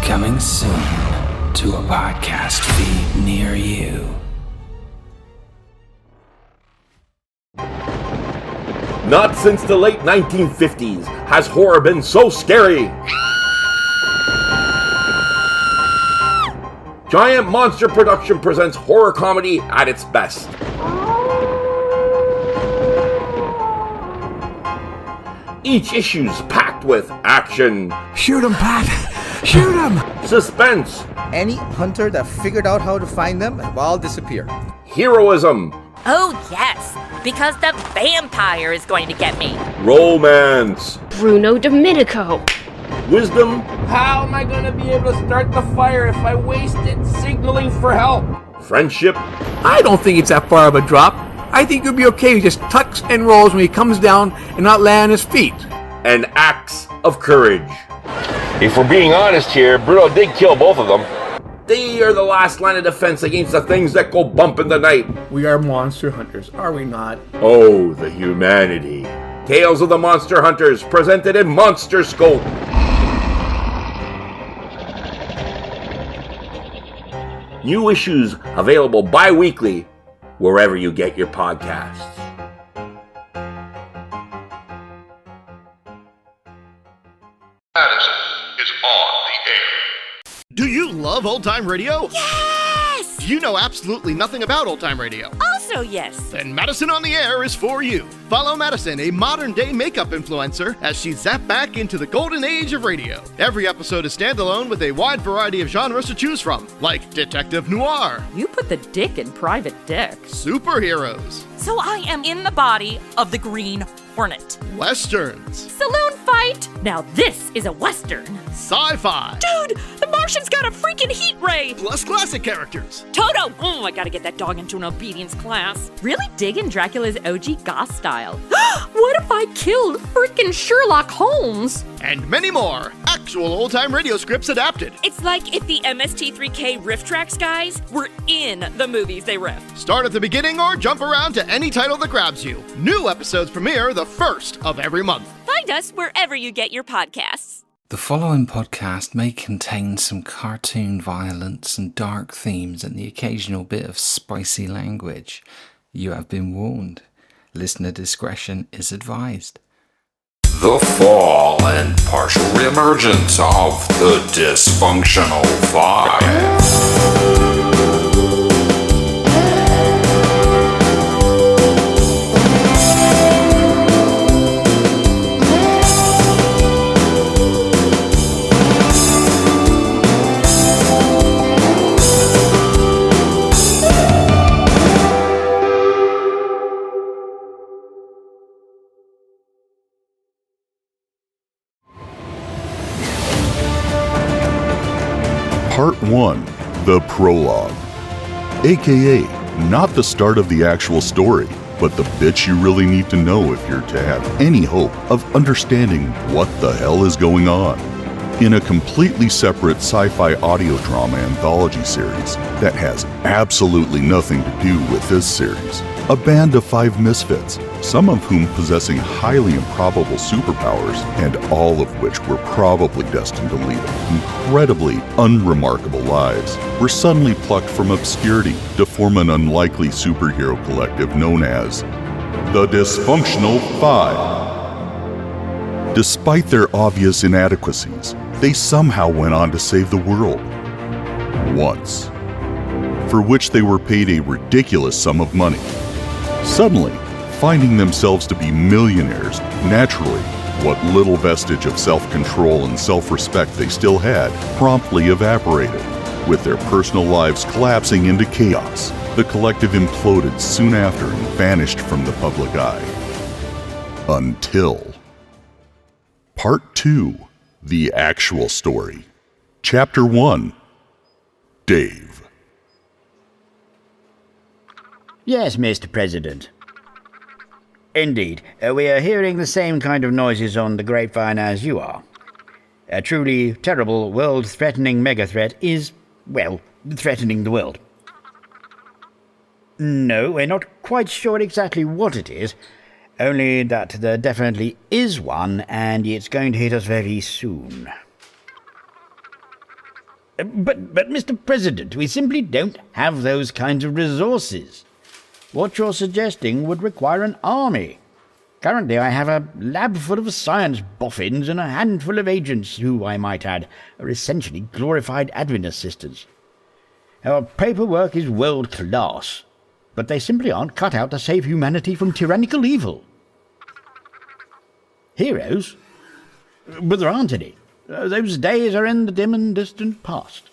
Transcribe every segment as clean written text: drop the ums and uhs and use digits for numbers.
Coming soon to a podcast feed near you. Not since the late 1950s has horror been so scary. Giant Monster Production presents horror comedy at its best. Each issue's packed with action. Shoot him, Pat! Shoot him! Suspense. Any hunter that figured out how to find them have all disappeared. Heroism. Oh, yes, because the vampire is going to get me. Romance. Bruno Domenico. Wisdom. How am I going to be able to start the fire if I wasted signaling for help? Friendship. I don't think it's that far of a drop. I think you'll be okay. He just tucks and rolls when he comes down and not lay on his feet. And acts of courage. If we're being honest here, Bruno did kill both of them. They are the last line of defense against the things that go bump in the night. We are monster hunters, are we not? Oh, the humanity. Tales of the Monster Hunters, presented in Monster Scope. New issues available bi-weekly wherever you get your podcasts. Madison is on the air. Do you love old-time radio? Yes! Do you know absolutely nothing about old-time radio? Also, yes. Then Madison on the Air is for you. Follow Madison, a modern-day makeup influencer, as she zaps back into the golden age of radio. Every episode is standalone with a wide variety of genres to choose from, like detective noir, You put the dick in private dick. superheroes, So I am in the body of the Green Hornet. westerns, Saloon fight! Now this is a Western. sci-fi, Dude, the Martian's got a freaking heat ray! plus classic characters. Toto! Oh, I gotta get that dog into an obedience class. Really digging Dracula's OG goth style. What if I killed freaking Sherlock Holmes? And many more. Actual old-time radio scripts adapted. It's like if the MST3K riff tracks guys were in the movies they riff. Start at the beginning or jump around to any title that grabs you. New episodes premiere the first of every month. Find us wherever you get your podcasts. The following podcast may contain some cartoon violence and dark themes and the occasional bit of spicy language. You have been warned. Listener discretion is advised. The fall and partial re-emergence of the Dysfunctional Five. Part 1, the prologue, aka not the start of the actual story, but the bits you really need to know if you're to have any hope of understanding what the hell is going on. In a completely separate sci-fi audio drama anthology series that has absolutely nothing to do with this series, a band of 5 misfits, some of whom possessing highly improbable superpowers, and all of which were probably destined to lead incredibly unremarkable lives, were suddenly plucked from obscurity to form an unlikely superhero collective known as the Dysfunctional Five. Despite their obvious inadequacies, they somehow went on to save the world. Once. For which they were paid a ridiculous sum of money. Suddenly, finding themselves to be millionaires, naturally, what little vestige of self-control and self-respect they still had promptly evaporated. With their personal lives collapsing into chaos, the collective imploded soon after and vanished from the public eye. Until Part 2, the actual story. Chapter 1, Dave. Yes, Mr. President. Indeed, we are hearing the same kind of noises on the grapevine as you are. A truly terrible, world-threatening mega-threat is, well, threatening the world. No, we're not quite sure exactly what it is, only that there definitely is one, and it's going to hit us very soon. But, Mr. President, we simply don't have those kinds of resources. What you're suggesting would require an army. Currently, I have a lab full of science boffins and a handful of agents who, I might add, are essentially glorified admin assistants. Our paperwork is world-class, but they simply aren't cut out to save humanity from tyrannical evil. Heroes? But there aren't any. Those days are in the dim and distant past.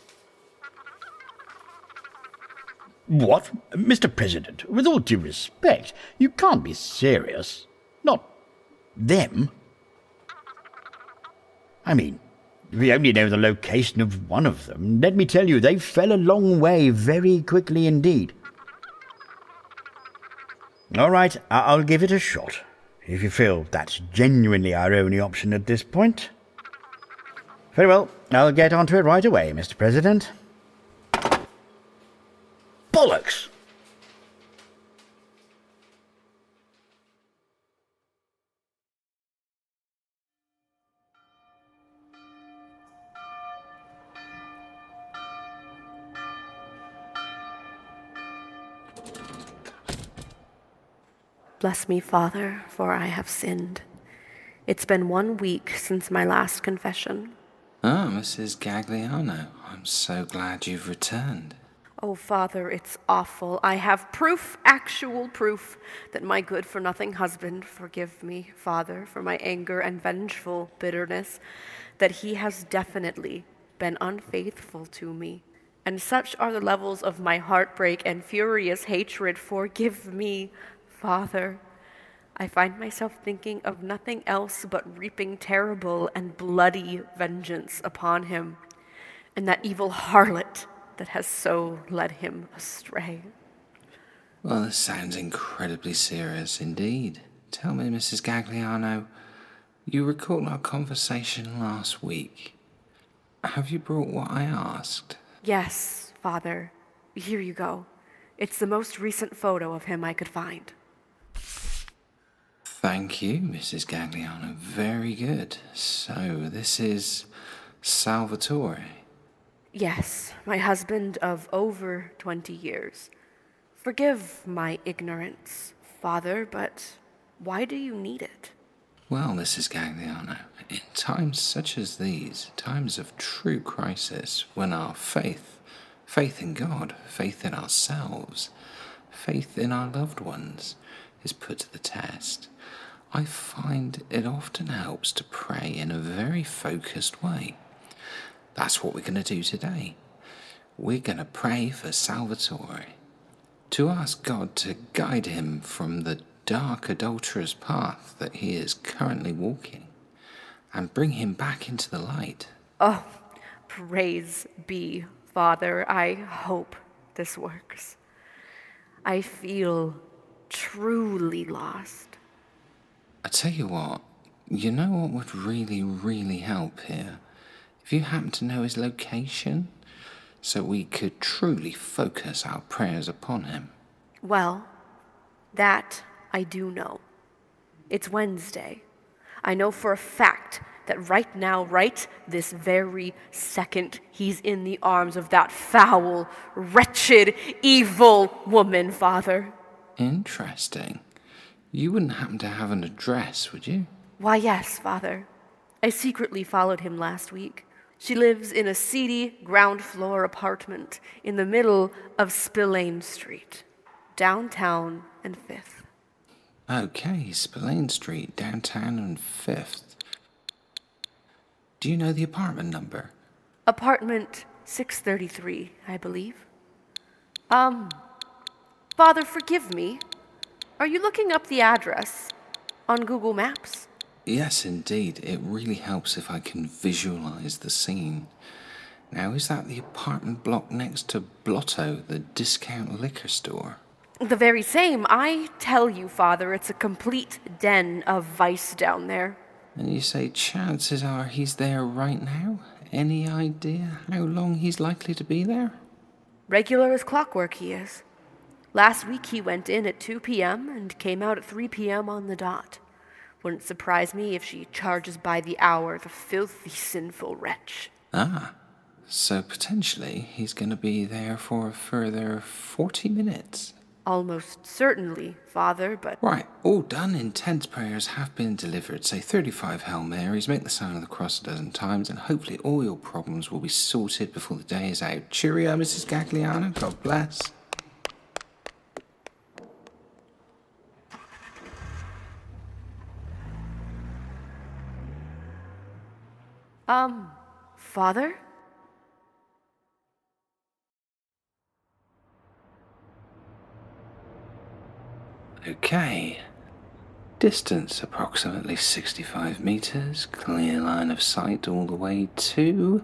What? Mr. President, with all due respect, you can't be serious. Not them. I mean, we only know the location of one of them. Let me tell you, they fell a long way very quickly indeed. All right, I'll give it a shot, if you feel that's genuinely our only option at this point. Very well, I'll get onto it right away, Mr. President. Bollocks! Bless me, Father, for I have sinned. It's been 1 week since my last confession. Ah, Mrs. Gagliano, I'm so glad you've returned. Oh, Father, it's awful. I have proof, actual proof, that my good-for-nothing husband, forgive me, Father, for my anger and vengeful bitterness, that he has definitely been unfaithful to me. And such are the levels of my heartbreak and furious hatred. Forgive me, Father. I find myself thinking of nothing else but reaping terrible and bloody vengeance upon him, and that evil harlot that has so led him astray. Well, this sounds incredibly serious indeed. Tell me, Mrs. Gagliano, you recall our conversation last week. Have you brought what I asked? Yes, Father. Here you go. It's the most recent photo of him I could find. Thank you, Mrs. Gagliano. Very good. So, this is Salvatore. Yes, my husband of over 20 years. Forgive my ignorance, Father, but why do you need it? Well, Mrs. Gagliano, in times such as these, times of true crisis, when our faith in God, faith in ourselves, faith in our loved ones, is put to the test, I find it often helps to pray in a very focused way. That's what we're going to do today. We're going to pray for Salvatore, to ask God to guide him from the dark, adulterous path that he is currently walking, and bring him back into the light. Oh, praise be, Father. I hope this works. I feel truly lost. I tell you what, you know what would really, really help here? If you happen to know his location, so we could truly focus our prayers upon him. Well, that I do know. It's Wednesday. I know for a fact that right now, right this very second, he's in the arms of that foul, wretched, evil woman, Father. Interesting. You wouldn't happen to have an address, would you? Why, yes, Father. I secretly followed him last week. She lives in a seedy ground-floor apartment in the middle of Spillane Street, downtown and 5th. Okay, Spillane Street, downtown and 5th. Do you know the apartment number? Apartment 633, I believe. Father, forgive me. Are you looking up the address on Google Maps? Yes, indeed. It really helps if I can visualize the scene. Now, is that the apartment block next to Blotto, the discount liquor store? The very same. I tell you, Father, it's a complete den of vice down there. And you say chances are he's there right now? Any idea how long he's likely to be there? Regular as clockwork he is. Last week he went in at 2 p.m. and came out at 3 p.m. on the dot. Wouldn't surprise me if she charges by the hour, the filthy, sinful wretch. Ah, So potentially he's going to be there for a further 40 minutes. Almost certainly, Father, but... Right, all done. Intense prayers have been delivered. Say 35 Hail Marys, make the sign of the cross a dozen times, and hopefully all your problems will be sorted before the day is out. Cheerio, Mrs. Gagliano. God bless. Father? Okay. Distance approximately 65 meters. Clear line of sight all the way to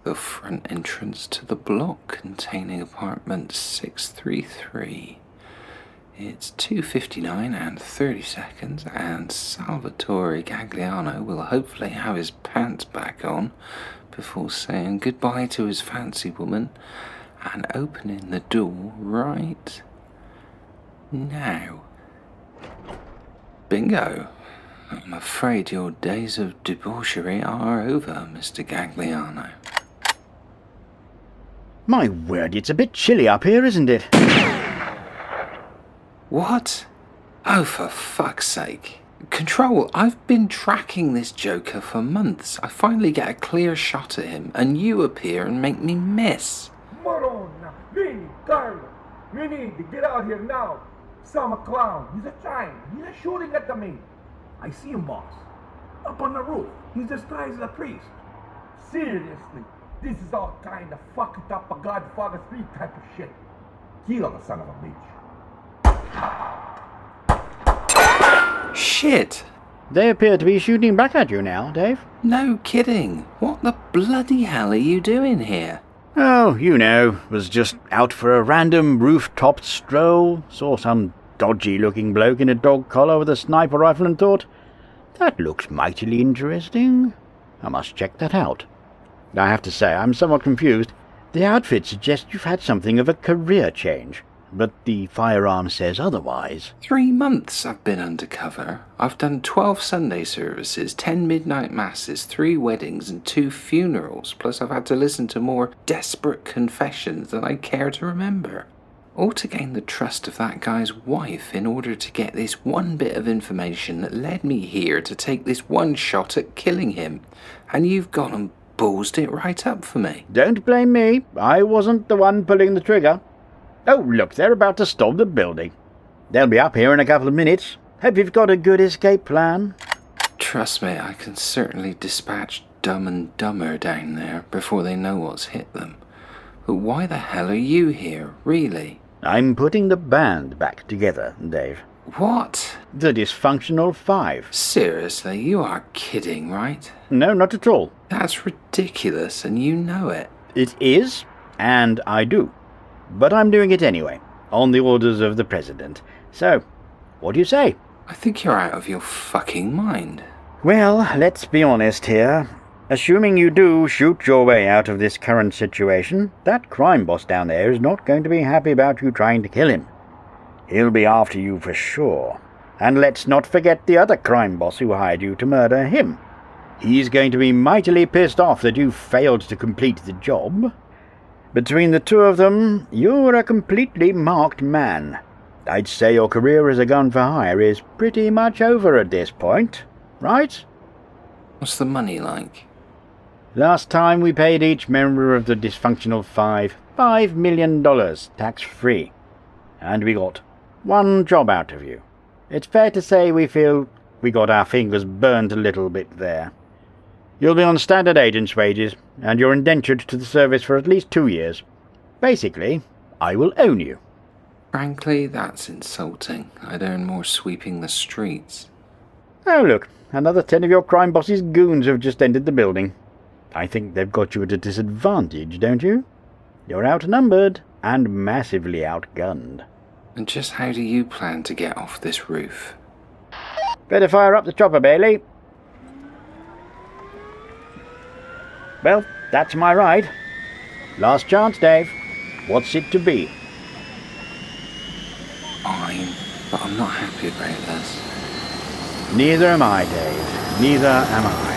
the front entrance to the block containing apartment 633. It's 2:59 and 30 seconds, and Salvatore Gagliano will hopefully have his pants back on before saying goodbye to his fancy woman and opening the door right now. Bingo. I'm afraid your days of debauchery are over, Mr. Gagliano. My word, it's a bit chilly up here, isn't it? What? Oh, for fuck's sake. Control, I've been tracking this joker for months. I finally get a clear shot at him, and you appear and make me miss. Marona, Vinny, Carlo, we need to get out here now. Some clown, he's a giant, he's shooting at me. I see him, boss. Up on the roof, he's disguised as a priest. Seriously, this is all kind of fucked up a Godfather 3 type of shit. Kill the son of a bitch. Shit! They appear to be shooting back at you now, Dave. No kidding. What the bloody hell are you doing here? Oh, you know, was just out for a random roof-topped stroll, saw some dodgy-looking bloke in a dog collar with a sniper rifle and thought, that looks mightily interesting. I must check that out. I have to say, I'm somewhat confused. The outfit suggests you've had something of a career change, but the firearm says otherwise. 3 months I've been undercover. I've done 12 Sunday services, 10 midnight masses, 3 weddings and 2 funerals, plus I've had to listen to more desperate confessions than I care to remember. All to gain the trust of that guy's wife in order to get this one bit of information that led me here to take this one shot at killing him. And you've gone and ballsed it right up for me. Don't blame me. I wasn't the one pulling the trigger. Oh, look, they're about to storm the building. They'll be up here in a couple of minutes. Hope you've got a good escape plan. Trust me, I can certainly dispatch Dumb and Dumber down there before they know what's hit them. But why the hell are you here, really? I'm putting the band back together, Dave. What? The Dysfunctional 5. Seriously, you are kidding, right? No, not at all. That's ridiculous, and you know it. It is, and I do. But I'm doing it anyway, on the orders of the President. So, what do you say? I think you're out of your fucking mind. Well, let's be honest here. Assuming you do shoot your way out of this current situation, that crime boss down there is not going to be happy about you trying to kill him. He'll be after you for sure. And let's not forget the other crime boss who hired you to murder him. He's going to be mightily pissed off that you failed to complete the job. Between the two of them, you're a completely marked man. I'd say your career as a gun for hire is pretty much over at this point, right? What's the money like? Last time we paid each member of the Dysfunctional 5 $5 million, tax-free. And we got 1 job out of you. It's fair to say we feel we got our fingers burnt a little bit there. You'll be on standard agent's wages, and you're indentured to the service for at least 2 years. Basically, I will own you. Frankly, that's insulting. I'd earn more sweeping the streets. Oh look, another 10 of your crime boss's goons have just entered the building. I think they've got you at a disadvantage, don't you? You're outnumbered and massively outgunned. And just how do you plan to get off this roof? Better fire up the chopper, Bailey. Well, that's my ride. Last chance, Dave. What's it to be? Fine, but I'm not happy about this. Neither am I, Dave. Neither am I.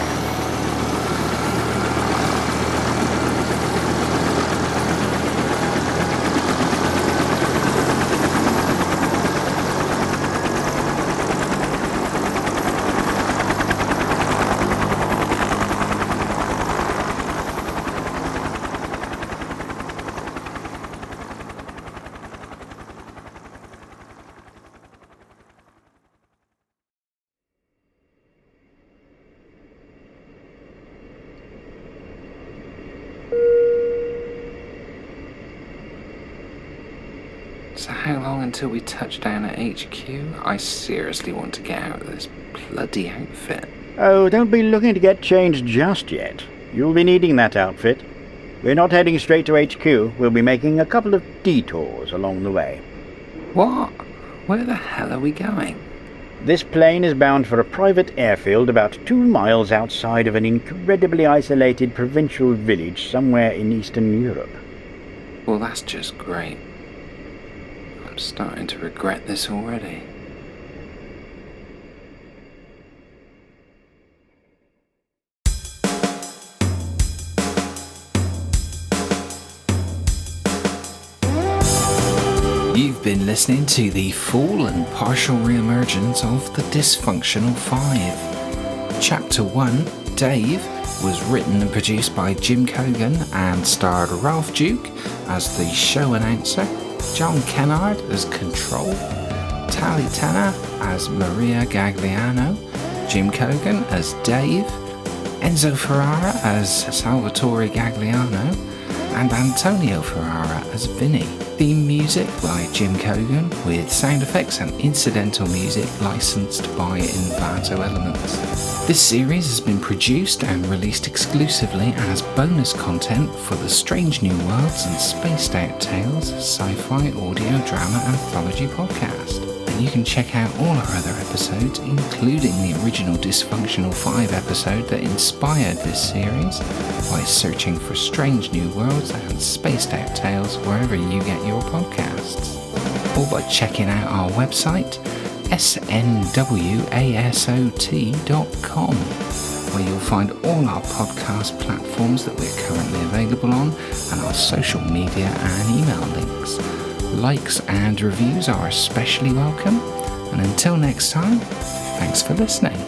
So how long until we touch down at HQ? I seriously want to get out of this bloody outfit. Oh, don't be looking to get changed just yet. You'll be needing that outfit. We're not heading straight to HQ. We'll be making a couple of detours along the way. What? Where the hell are we going? This plane is bound for a private airfield about 2 miles outside of an incredibly isolated provincial village somewhere in Eastern Europe. Well, that's just great. I'm starting to regret this already. You've been listening to the full and partial re-emergence of the Dysfunctional 5. Chapter 1, Dave, was written and produced by Jim Cogan and starred Ralph Duke as the show announcer, John Kennard as Control, Talie Tenna as Maria Gagliano, Jim Cogan as Dave, Enzo Ferrara as Salvatore Gagliano, and Antonia Ferrara as Vinny. Theme music by Jim Cogan, with sound effects and incidental music licensed by Envato Elements. This series has been produced and released exclusively as bonus content for the Strange New Worlds and Spaced Out Tales sci-fi audio drama anthology podcast. And you can check out all our other episodes, including the original Dysfunctional 5 episode that inspired this series, by searching for Strange New Worlds and Spaced Out Tales wherever you get your podcasts, or by checking out our website, snwasot.com, where you'll find all our podcast platforms that we're currently available on, and our social media and email links. Likes and reviews are especially welcome, and until next time, thanks for listening.